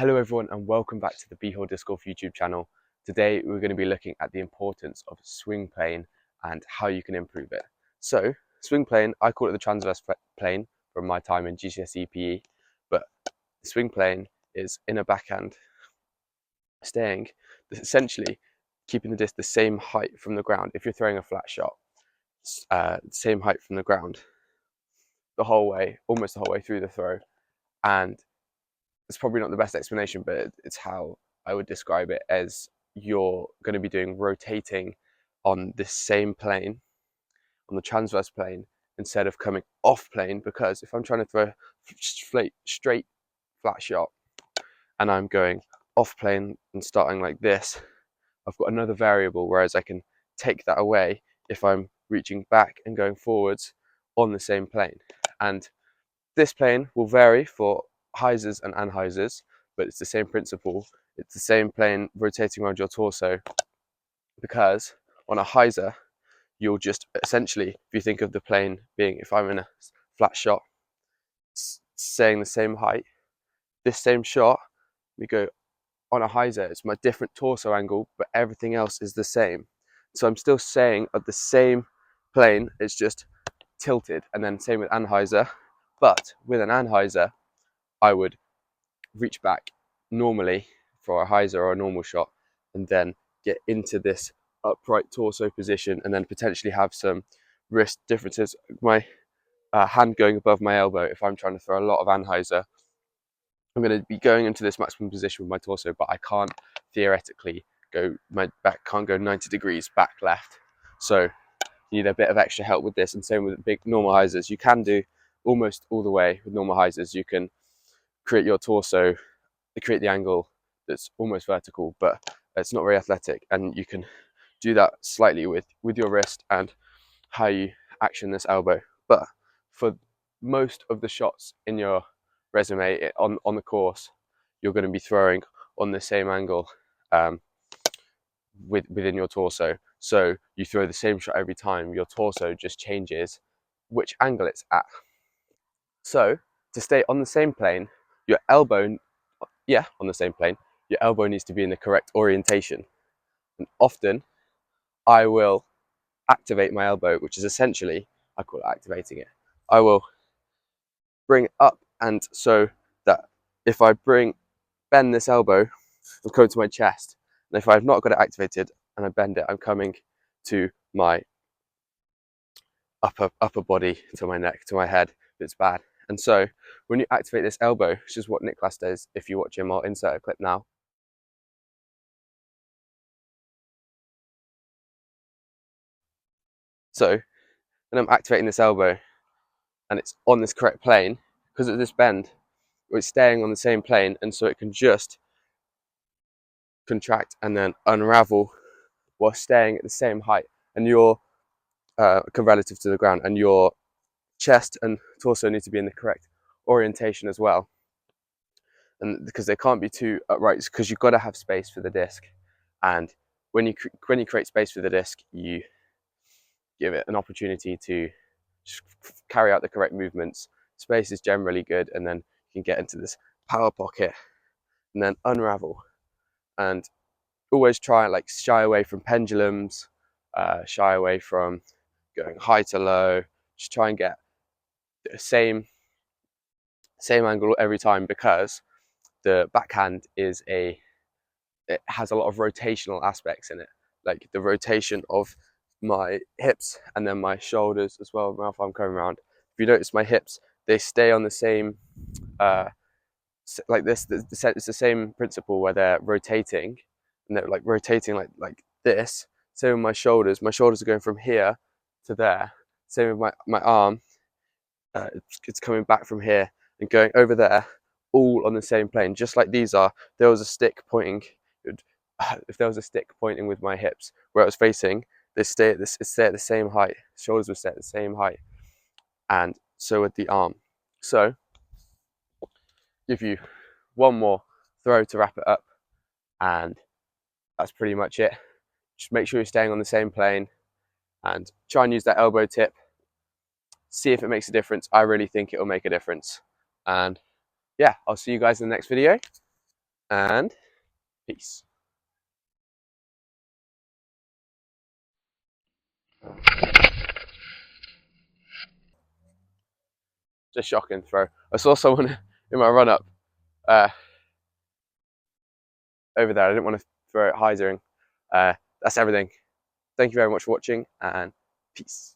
Hello everyone and welcome back to the B-Hole Disc Golf YouTube channel. Today we're going to be looking at the importance of swing plane and how you can improve it. So swing plane, I call it the transverse plane from my time in GCSE PE, but the swing plane is inner backhand staying, essentially keeping the disc the same height from the ground. If you're throwing a flat shot, same height from the ground the whole way, almost the whole way through the throw. And it's probably not the best explanation, but it's how I would describe it, as you're going to be doing rotating on this same plane, on the transverse plane, instead of coming off plane. Because if I'm trying to throw a straight flat shot and I'm going off plane and starting like this, I've got another variable, whereas I can take that away if I'm reaching back and going forwards on the same plane. And this plane will vary for hyzers and anhyzers, but it's the same principle. It's the same plane rotating around your torso, because on a hyzer, you'll just essentially, if you think of the plane being, if I'm in a flat shot, staying the same height, this same shot, we go on a hyzer, it's my different torso angle, but everything else is the same. So I'm still staying at the same plane, it's just tilted. And then same with anhyzer, but with an anhyzer, I would reach back normally for a hyzer or a normal shot, and then get into this upright torso position, and then potentially have some wrist differences. My hand going above my elbow, if I'm trying to throw a lot of anhyzer, I'm going to be going into this maximum position with my torso, but I can't theoretically go, my back can't go 90 degrees back left. So you need a bit of extra help with this. And same with big normal hyzers. You can do almost all the way with normal hyzers. You can create your torso, create the angle that's almost vertical, but it's not very athletic, and you can do that slightly with your wrist and how you action this elbow. But for most of the shots in your resume on the course, you're going to be throwing on the same angle within your torso. So you throw the same shot every time, your torso just changes which angle it's at. So to stay on the same plane, your elbow, on the same plane, your elbow needs to be in the correct orientation. And often I will activate my elbow, which is essentially, I call it activating it. I will bring it up, and so that if I bend this elbow, I'm coming to my chest. And if I've not got it activated and I bend it, I'm coming to my upper body, to my neck, to my head. It's bad. And so when you activate this elbow, which is what Nicholas does, if you watch him, I'll insert a clip now. So when I'm activating this elbow and it's on this correct plane, because of this bend, it's staying on the same plane, and so it can just contract and then unravel while staying at the same height, and your relative to the ground, and your chest and torso need to be in the correct orientation as well. And because they can't be too upright, because you've got to have space for the disc. And when you create space for the disc, you give it an opportunity to just carry out the correct movements. Space is generally good, and then you can get into this power pocket and then unravel. And always try and shy away from pendulums, shy away from going high to low. Just try and get the same angle every time, because the backhand it has a lot of rotational aspects in it, like the rotation of my hips and then my shoulders as well. If I'm coming around, if you notice my hips, they stay on the same like this. It's the same principle where they're rotating, and they're rotating like this. Same with my shoulders. My shoulders are going from here to there. Same with my arm. It's coming back from here and going over there, all on the same plane, just like these are. There was a stick pointing. If there was a stick pointing with my hips where I was facing, they stay at the same height. Shoulders would stay at the same height, and so would the arm. So give you one more throw to wrap it up, and that's pretty much it. Just make sure you're staying on the same plane and try and use that elbow tip. See if it makes a difference. I really think it will make a difference. And yeah, I'll see you guys in the next video. and peace. Just shocking throw. I saw someone in my run up uh, over there. I didn't want to throw it high zering. That's everything. Thank you very much for watching, and peace.